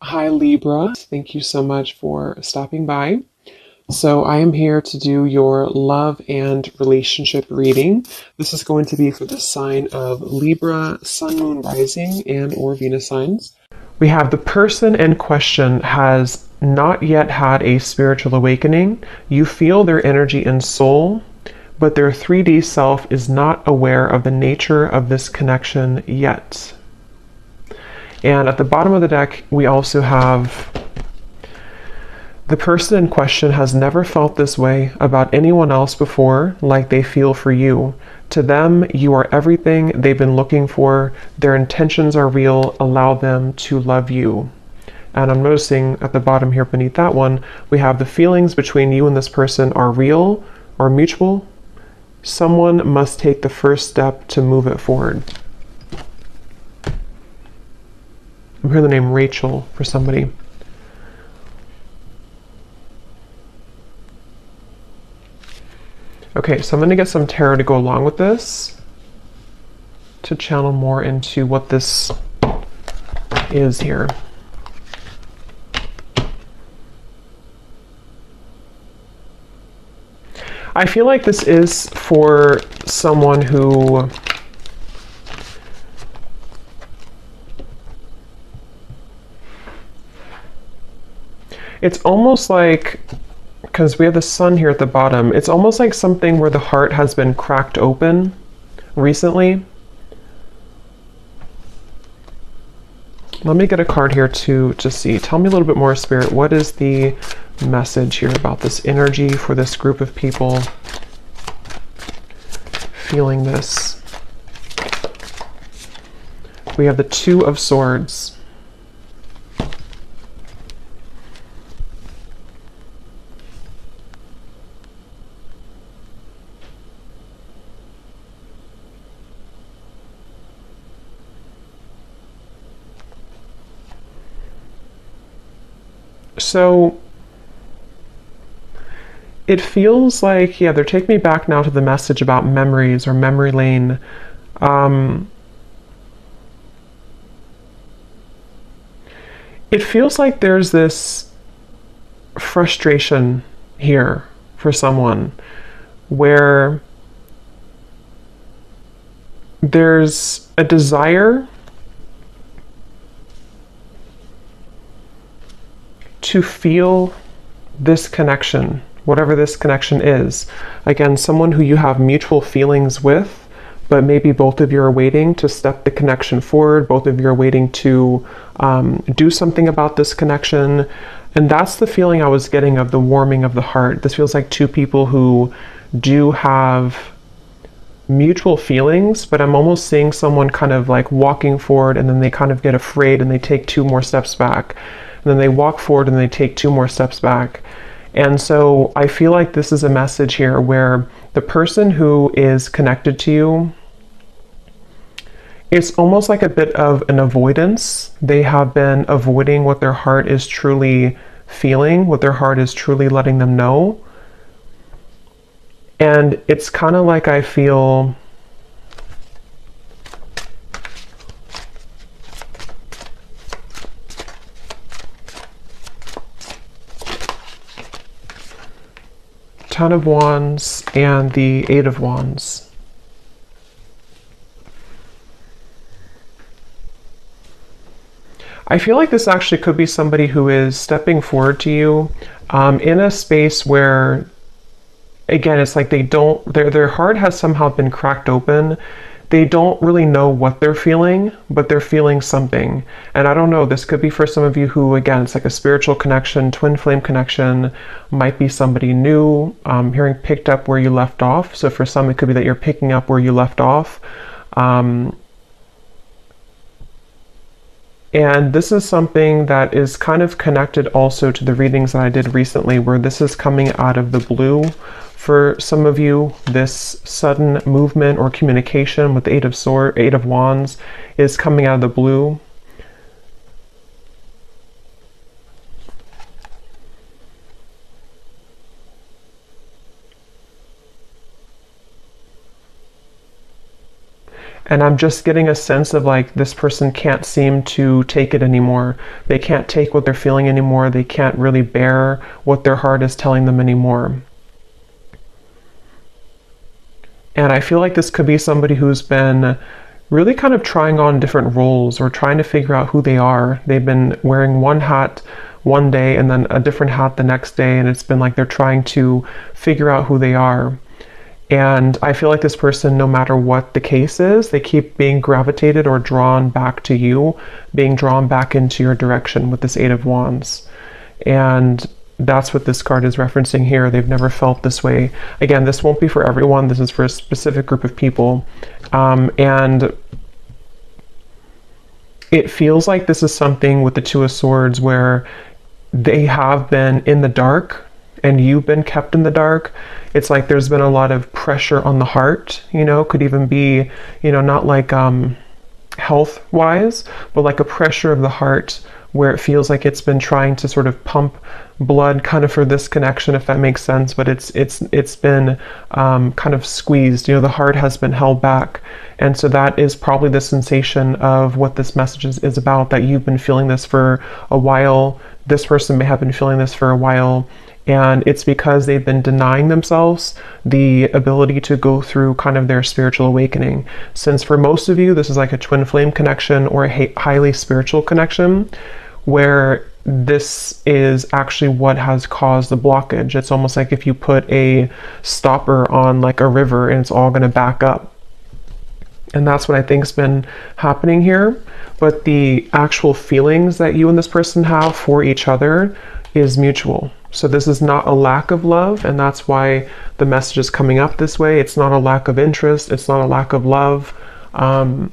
Hi Libra, thank you so much for stopping by. So I am here to do your love and relationship reading. This is going to be for the sign of Libra, Sun, Moon, Rising, and or Venus signs. We have the person in question has not yet had a spiritual awakening. You feel their energy and soul, but their 3D self is not aware of the nature of this connection yet. And at the bottom of the deck, we also have the person in question has never felt this way about anyone else before, like they feel for you. To them, you are everything they've been looking for. Their intentions are real. Allow them to love you. And I'm noticing at the bottom here beneath that one, we have the feelings between you and this person are real or mutual. Someone must take the first step to move it forward. I'm hearing the name Rachel for somebody. Okay, so I'm going to get some tarot to go along with this to channel more into what this is here. I feel like this is for someone who it's almost like, because we have the sun here at the bottom, it's almost like something where the heart has been cracked open recently. Let me get a card here to see. Tell me a little bit more, Spirit. What is the message here about this energy for this group of people feeling this? We have the Two of Swords. So it feels like, yeah, they're taking me back now to the message about memories or memory lane. It feels like there's this frustration here for someone where there's a desire to feel this connection, whatever this connection is. Again, someone who you have mutual feelings with, but maybe both of you are waiting to step the connection forward. Both of you are waiting to do something about this connection. And that's the feeling I was getting of the warming of the heart. This feels like two people who do have mutual feelings, but I'm almost seeing someone kind of like walking forward and then they kind of get afraid and they take two more steps back. And then they walk forward and they take two more steps back. And so I feel like this is a message here where the person who is connected to you, it's almost like a bit of an avoidance. They have been avoiding what their heart is truly feeling, what their heart is truly letting them know. And it's kind of like I feel Ten of Wands and the Eight of Wands. I feel like this actually could be somebody who is stepping forward to you in a space where, again, it's like they don't, their heart has somehow been cracked open. They don't really know what they're feeling, but they're feeling something. And I don't know, this could be for some of you who, again, it's like a spiritual connection, twin flame connection, might be somebody new, hearing picked up where you left off. So for some, it could be that you're picking up where you left off. And this is something that is kind of connected also to the readings that I did recently, where this is coming out of the blue. For some of you, this sudden movement or communication with the Eight of Wands is coming out of the blue. And I'm just getting a sense of like this person can't seem to take it anymore. They can't take what they're feeling anymore. They can't really bear what their heart is telling them anymore. And I feel like this could be somebody who's been really kind of trying on different roles or trying to figure out who they are. They've been wearing one hat one day and then a different hat the next day, and it's been like they're trying to figure out who they are. And I feel like this person, no matter what the case is, they keep being gravitated or drawn back to you, being drawn back into your direction with this Eight of Wands. And that's what this card is referencing here. They've never felt this way. Again, this won't be for everyone. This is for a specific group of people. And it feels like this is something with the Two of Swords where they have been in the dark and you've been kept in the dark. It's like there's been a lot of pressure on the heart, you know, could even be, you know, not like health wise, but like a pressure of the heart where it feels like it's been trying to sort of pump blood kind of for this connection, if that makes sense, but it's been kind of squeezed, you know, the heart has been held back. And so that is probably the sensation of what this message is about, that you've been feeling this for a while. This person may have been feeling this for a while, and it's because they've been denying themselves the ability to go through kind of their spiritual awakening. Since for most of you, this is like a twin flame connection or a highly spiritual connection, where this is actually what has caused the blockage. It's almost like if you put a stopper on like a river and it's all going to back up. And that's what I think's been happening here. But the actual feelings that you and this person have for each other is mutual. So this is not a lack of love, and that's why the message is coming up this way. It's not a lack of interest. It's not a lack of love. And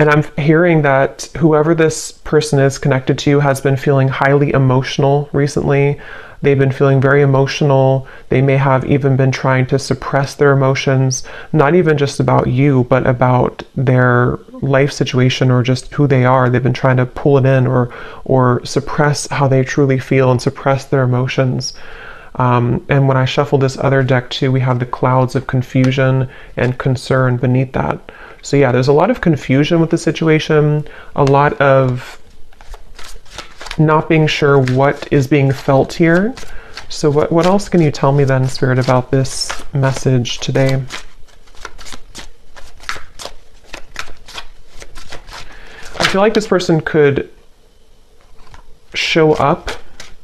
I'm hearing that whoever this person is connected to has been feeling highly emotional recently. They've been feeling very emotional. They may have even been trying to suppress their emotions, not even just about you, but about their life situation or just who they are. They've been trying to pull it in or suppress how they truly feel and suppress their emotions. And when I shuffle this other deck too, we have the clouds of confusion and concern beneath that. So yeah, there's a lot of confusion with the situation, a lot of not being sure what is being felt here. So what else can you tell me then, Spirit, about this message today? I feel like this person could show up,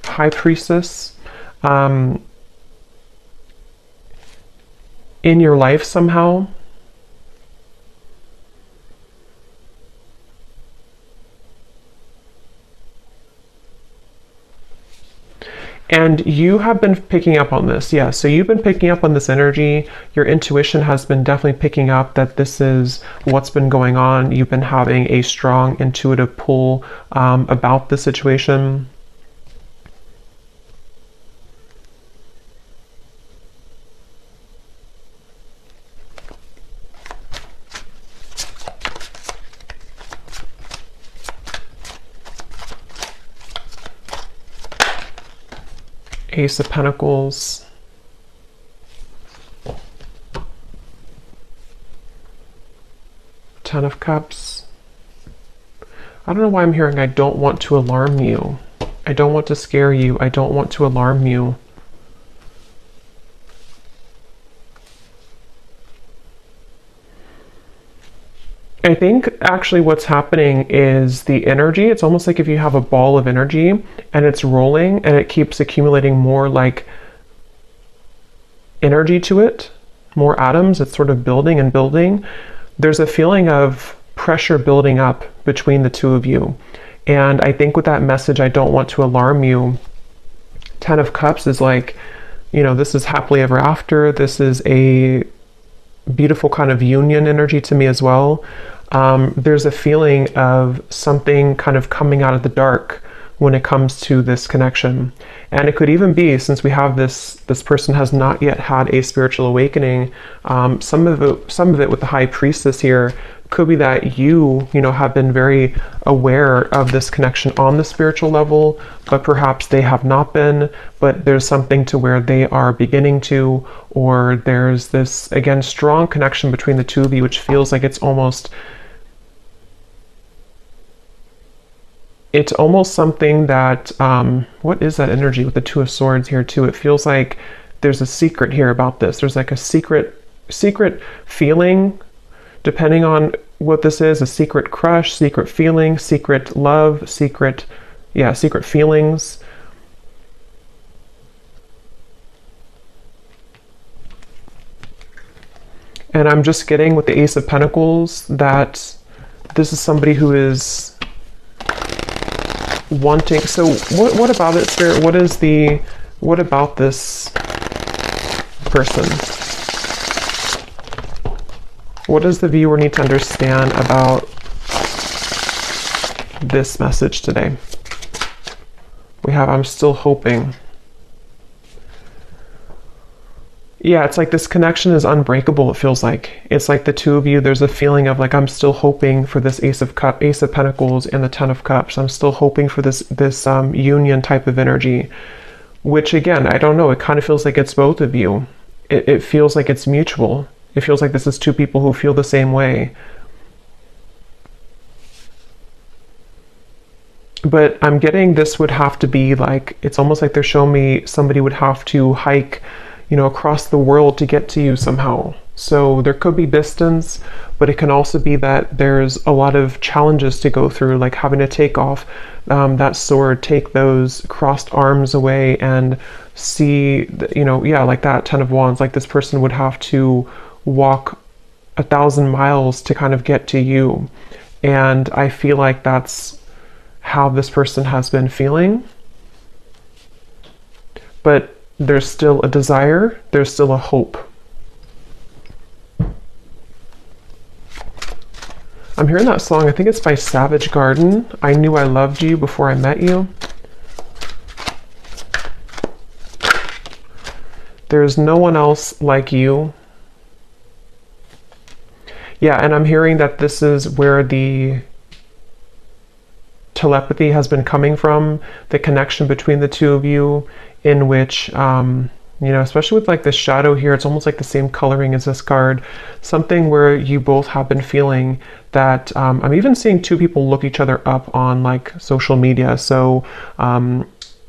High Priestess, in your life somehow. And you have been picking up on this, yeah. So you've been picking up on this energy. Your intuition has been definitely picking up that this is what's been going on. You've been having a strong intuitive pull about the situation. Ace of Pentacles. Ten of Cups. I don't know why I'm hearing I don't want to alarm you. I don't want to scare you. I don't want to alarm you. I think actually what's happening is the energy. It's almost like if you have a ball of energy and it's rolling and it keeps accumulating more like energy to it, more atoms. It's sort of building and building. There's a feeling of pressure building up between the two of you. And I think with that message, I don't want to alarm you. Ten of Cups is like, you know, this is happily ever after. This is a beautiful kind of union energy to me as well. There's a feeling of something kind of coming out of the dark when it comes to this connection. And it could even be, since we have this person has not yet had a spiritual awakening, some of it with the High Priestess here could be that you know, have been very aware of this connection on the spiritual level, but perhaps they have not been, but there's something to where they are beginning to, or there's this, again, strong connection between the two of you, which feels like it's almost something that, what is that energy with the Two of Swords here too? It feels like there's a secret here about this. There's like a secret feeling, depending on what this is, a secret crush, secret feeling, secret love, secret feelings. And I'm just getting with the Ace of Pentacles that this is somebody who is wanting. So what about it, Spirit? What about this person? What does the viewer need to understand about this message today? We have, I'm still hoping. Yeah, it's like this connection is unbreakable, it feels like. It's like the two of you, there's a feeling of like, I'm still hoping for this Ace of Pentacles and the Ten of Cups. I'm still hoping for this union type of energy, which again, I don't know, it kind of feels like it's both of you. It feels like it's mutual. It feels like this is two people who feel the same way. But I'm getting this would have to be like, it's almost like they're showing me somebody would have to hike, you know, across the world to get to you somehow. So there could be distance, but it can also be that there's a lot of challenges to go through, like having to take off that sword, take those crossed arms away and see, you know, yeah, like that Ten of Wands, like this person would have to walk 1,000 miles to kind of get to you. And I feel like that's how this person has been feeling. But there's still a desire, there's still a hope. I'm hearing that song, I think it's by Savage Garden, I Knew I Loved You Before I Met You. There's no one else like you. Yeah, and I'm hearing that this is where the telepathy has been coming from, the connection between the two of you, in which, you know, especially with like the shadow here, it's almost like the same coloring as this card, something where you both have been feeling that, I'm even seeing two people look each other up on like social media. So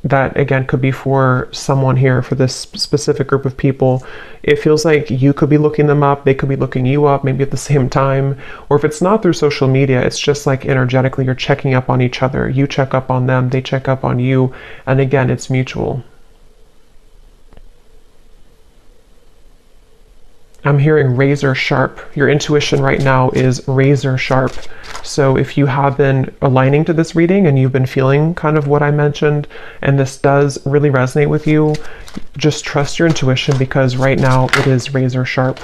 that again could be for someone here, for this specific group of people. It feels like you could be looking them up, they could be looking you up, maybe at the same time. Or if it's not through social media, it's just like energetically you're checking up on each other. You check up on them, they check up on you. And again, it's mutual. I'm hearing razor sharp. Your intuition right now is razor sharp. So if you have been aligning to this reading and you've been feeling kind of what I mentioned, and this does really resonate with you, just trust your intuition, because right now it is razor sharp.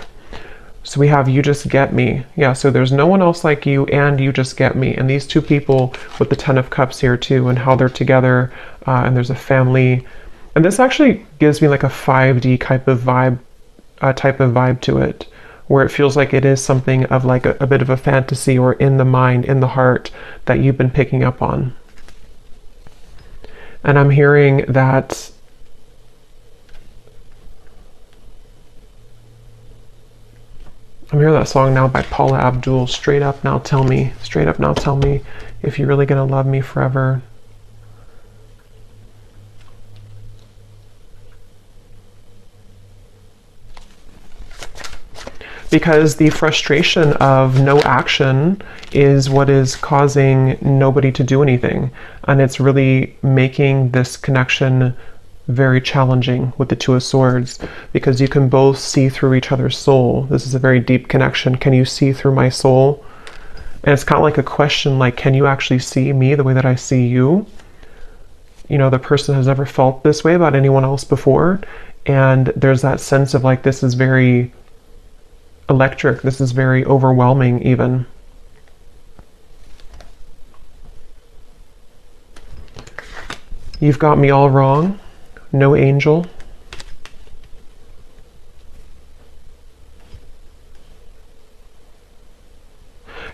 So we have You Just Get Me. Yeah, so there's no one else like you and You Just Get Me. And these two people with the Ten of Cups here too, and how they're together, and there's a family. And this actually gives me like a 5D type of vibe to it, where it feels like it is something of like a bit of a fantasy, or in the mind, in the heart, that you've been picking up on. And I'm hearing that song now by Paula Abdul, Straight Up Now Tell Me, Straight Up Now Tell Me If You're Really Gonna Love Me Forever. Because the frustration of no action is what is causing nobody to do anything. And it's really making this connection very challenging with the Two of Swords, because you can both see through each other's soul. This is a very deep connection. Can you see through my soul? And it's kind of like a question, like, can you actually see me the way that I see you? You know, the person has never felt this way about anyone else before. And there's that sense of like, this is very electric, this is very overwhelming even. You've got me all wrong, no angel.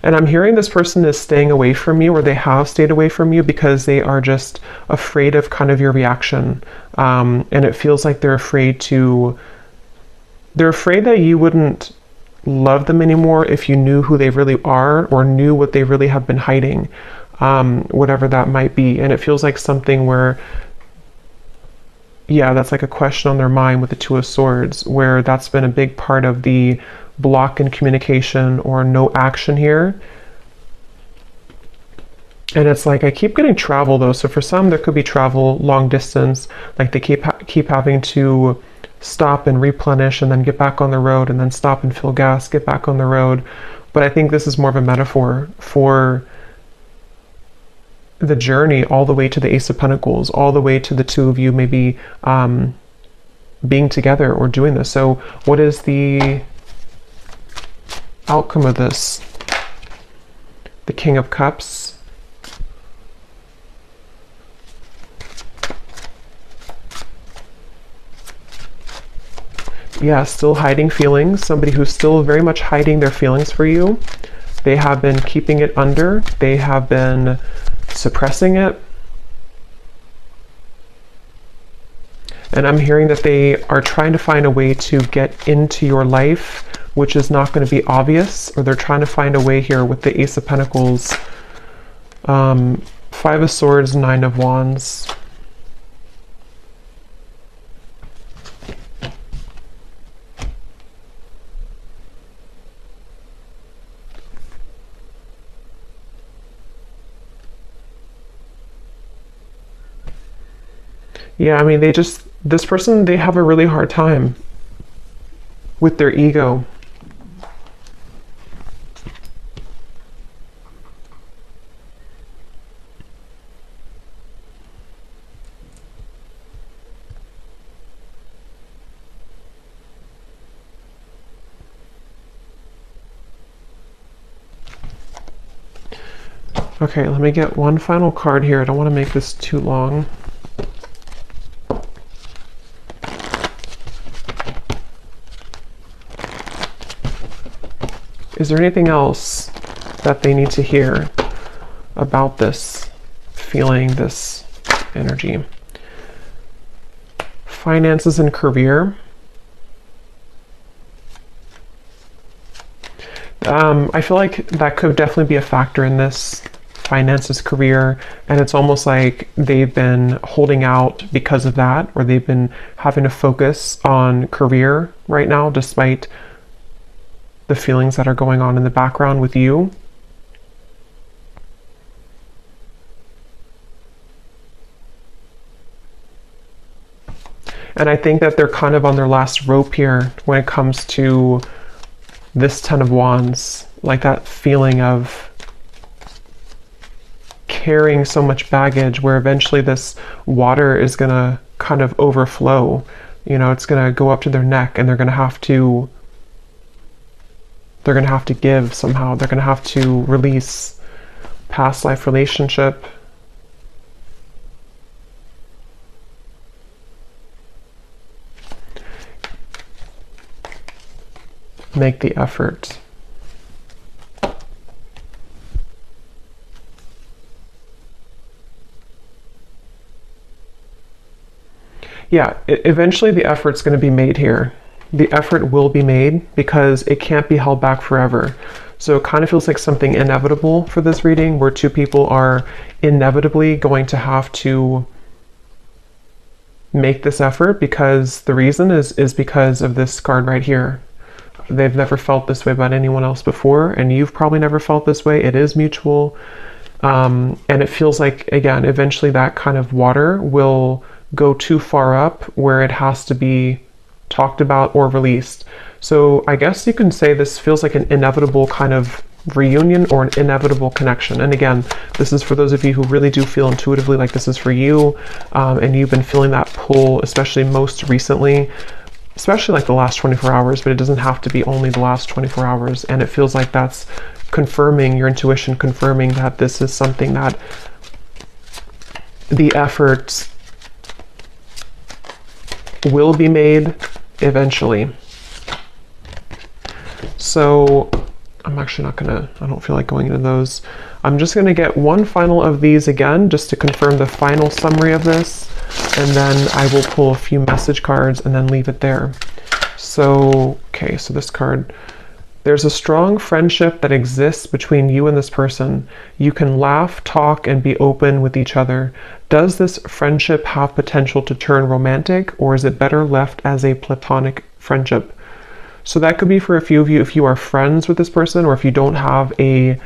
And I'm hearing this person is staying away from you, or they have stayed away from you because they are just afraid of kind of your reaction. And it feels like they're afraid that you wouldn't love them anymore if you knew who they really are, or knew what they really have been hiding, whatever that might be. And it feels like something where, yeah, that's like a question on their mind with the Two of Swords, where that's been a big part of the block in communication or no action here. And it's like, I keep getting travel though. So for some, there could be travel long distance, like they keep having to stop and replenish and then get back on the road, and then stop and fill gas, get back on the road. But I think this is more of a metaphor for the journey all the way to the Ace of Pentacles, all the way to the two of you maybe being together or doing this. So what is the outcome of this? The King of Cups. Yeah, still hiding feelings. Somebody who's still very much hiding their feelings for you. They have been keeping it under. They have been suppressing it. And I'm hearing that they are trying to find a way to get into your life, which is not going to be obvious, or they're trying to find a way here with the Ace of Pentacles, Five of Swords, Nine of Wands. Yeah, I mean, this person, they have a really hard time with their ego. Okay, let me get one final card here. I don't want to make this too long. Is there anything else that they need to hear about this feeling, this energy? Finances and career. I feel like that could definitely be a factor in this. Finances, career, and it's almost like they've been holding out because of that, or they've been having to focus on career right now, despite the feelings that are going on in the background with you. And I think that they're kind of on their last rope here when it comes to this Ten of Wands, like that feeling of carrying so much baggage, where eventually this water is going to kind of overflow. You know, it's going to go up to their neck, and they're going to have to give somehow. They're going to have to release past life relationship. Make the effort. Yeah, eventually the effort's going to be made here. The effort will be made because it can't be held back forever. So it kind of feels like something inevitable for this reading, where two people are inevitably going to have to make this effort, because the reason is because of this card right here. They've never felt this way about anyone else before, and you've probably never felt this way. It is mutual. And it feels like, again, eventually that kind of water will go too far up where it has to be talked about or released. So I guess you can say this feels like an inevitable kind of reunion, or an inevitable connection. And again, this is for those of you who really do feel intuitively like this is for you, and you've been feeling that pull, especially most recently, especially like the last 24 hours, but it doesn't have to be only the last 24 hours. And it feels like that's confirming your intuition, confirming that this is something that the effort will be made eventually. So I'm actually not gonna, I don't feel like going into those. I'm just gonna get one final of these again, just to confirm the final summary of this. And then I will pull a few message cards and then leave it there. So, okay, so this card, there's a strong friendship that exists between you and this person. You can laugh, talk, and be open with each other. Does this friendship have potential to turn romantic, or is it better left as a platonic friendship? So that could be for a few of you if you are friends with this person, or if you don't have a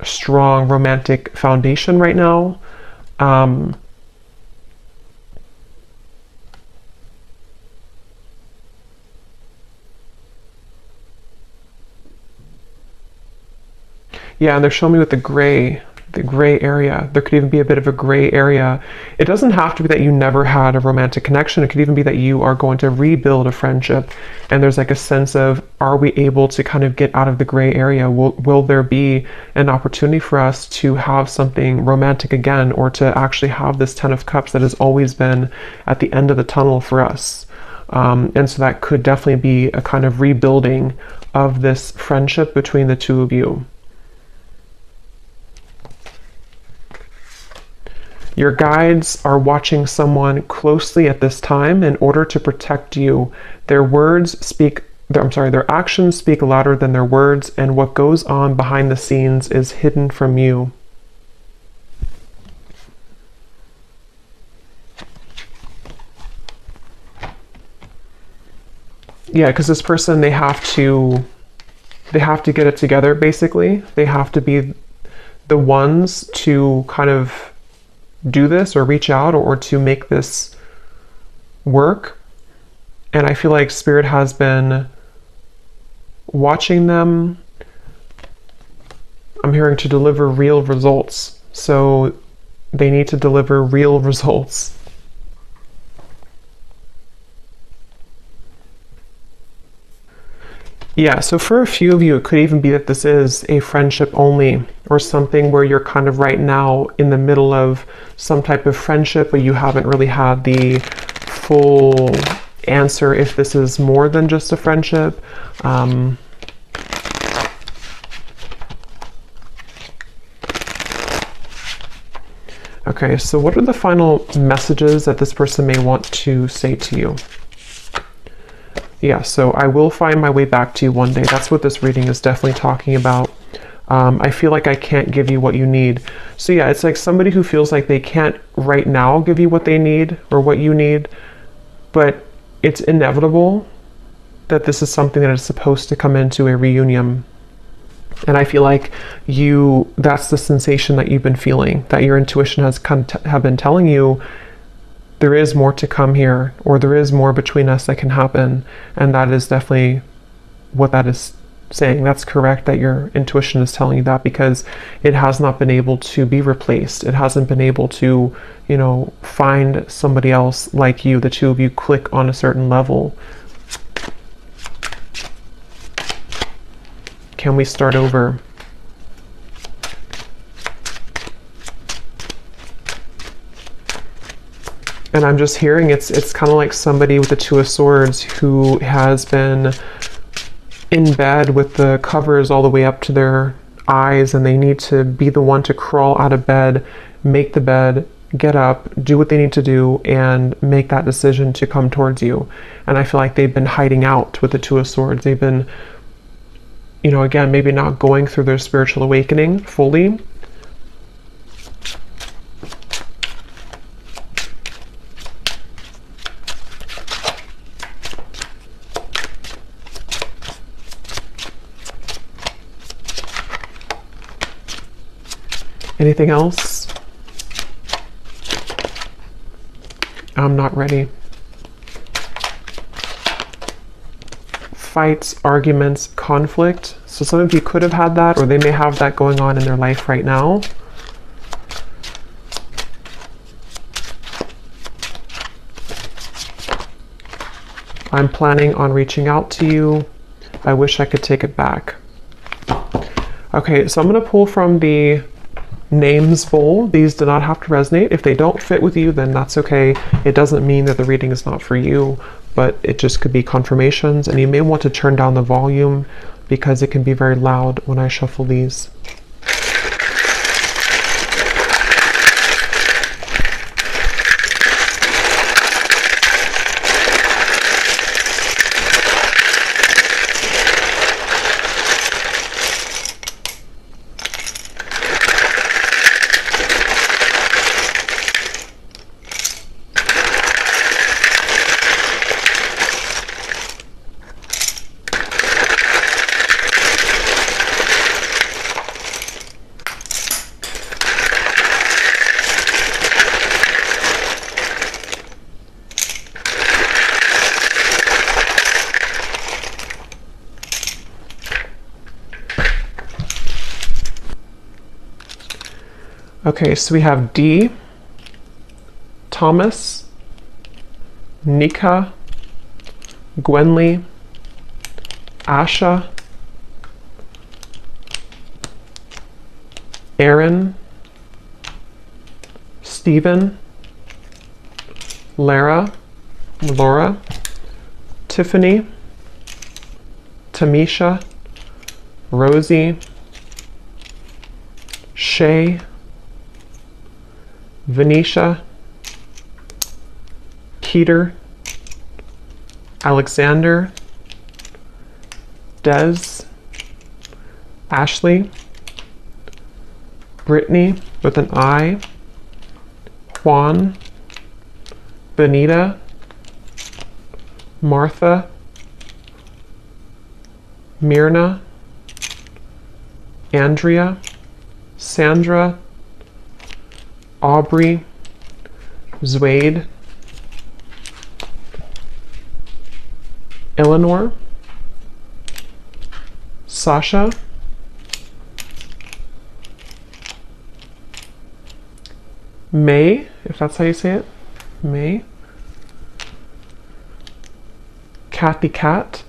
strong romantic foundation right now. Yeah, and they're showing me with the gray area. There could even be a bit of a gray area. It doesn't have to be that you never had a romantic connection. It could even be that you are going to rebuild a friendship. And there's like a sense of, are we able to kind of get out of the gray area? Will there be an opportunity for us to have something romantic again, or to actually have this Ten of Cups that has always been at the end of the tunnel for us? And so that could definitely be a kind of rebuilding of this friendship between the two of you. Your guides are watching someone closely at this time in order to protect you. Their actions speak louder than their words, and what goes on behind the scenes is hidden from you. Yeah, because this person, they have to get it together, basically. They have to be the ones to kind of do this, or reach out, or to make this work. And I feel like Spirit has been watching them. I'm hearing to deliver real results. So they need to deliver real results. Yeah, so for a few of you, it could even be that this is a friendship only, or something where you're kind of right now in the middle of some type of friendship, but you haven't really had the full answer if this is more than just a friendship. Okay, so what are the final messages that this person may want to say to you? Yeah, so I will find my way back to you one day. That's what this reading is definitely talking about. I feel like I can't give you what you need. So yeah, it's like somebody who feels like they can't right now give you what they need or what you need, but it's inevitable that this is something that is supposed to come into a reunion. And I feel like that's the sensation that you've been feeling, that your intuition has have been telling you, there is more to come here, or there is more between us that can happen. And that is definitely what that is saying. That's correct that your intuition is telling you that, because it has not been able to be replaced. It hasn't been able to, you know, find somebody else like you. The two of you click on a certain level. Can we start over? And I'm just hearing it's kind of like somebody with the Two of Swords who has been in bed with the covers all the way up to their eyes, and they need to be the one to crawl out of bed, make the bed, get up, do what they need to do, and make that decision to come towards you. And I feel like they've been hiding out with the Two of Swords. They've been, you know, again, maybe not going through their spiritual awakening fully. Anything else? I'm not ready. Fights, arguments, conflict. So some of you could have had that, or they may have that going on in their life right now. I'm planning on reaching out to you. I wish I could take it back. Okay, so I'm going to pull from the names bowl. These do not have to resonate. If they don't fit with you, then that's okay. It doesn't mean that the reading is not for you, but it just could be confirmations, and you may want to turn down the volume because it can be very loud when I shuffle these. Okay, so we have D, Thomas, Nika, Gwenly, Asha, Aaron, Stephen, Lara, Laura, Tiffany, Tamisha, Rosie, Shay, Venetia, Keter, Alexander, Des, Ashley, Brittany with an I, Juan, Benita, Martha, Myrna, Andrea, Sandra, Aubrey, Zwade, Eleanor, Sasha, May, if that's how you say it, May, Kathy Cat,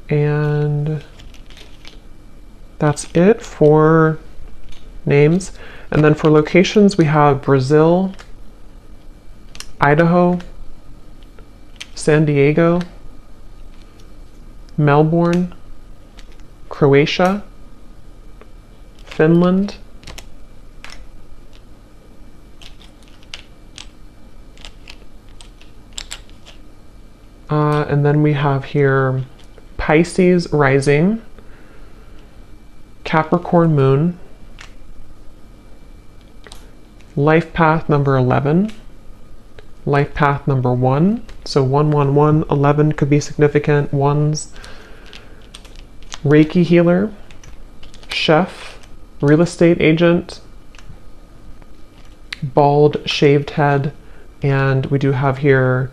and that's it for names. And then for locations, we have Brazil, Idaho, San Diego, Melbourne, Croatia, Finland, and then we have here Pisces rising, Capricorn moon, life path number 11, life path number 1, so 111, 11 could be significant ones, Reiki healer, chef, real estate agent, bald shaved head, and we do have here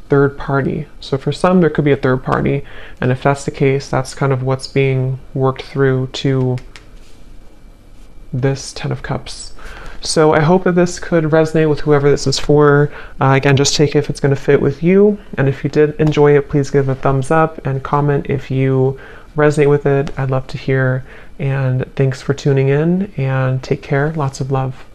third party. So for some there could be a third party, and if that's the case, that's kind of what's being worked through to this 10 of Cups. So I hope that this could resonate with whoever this is for. Again, just take it if it's going to fit with you, and if you did enjoy it, please give a thumbs up and comment if you resonate with it. I'd love to hear, and thanks for tuning in, and take care. Lots of love.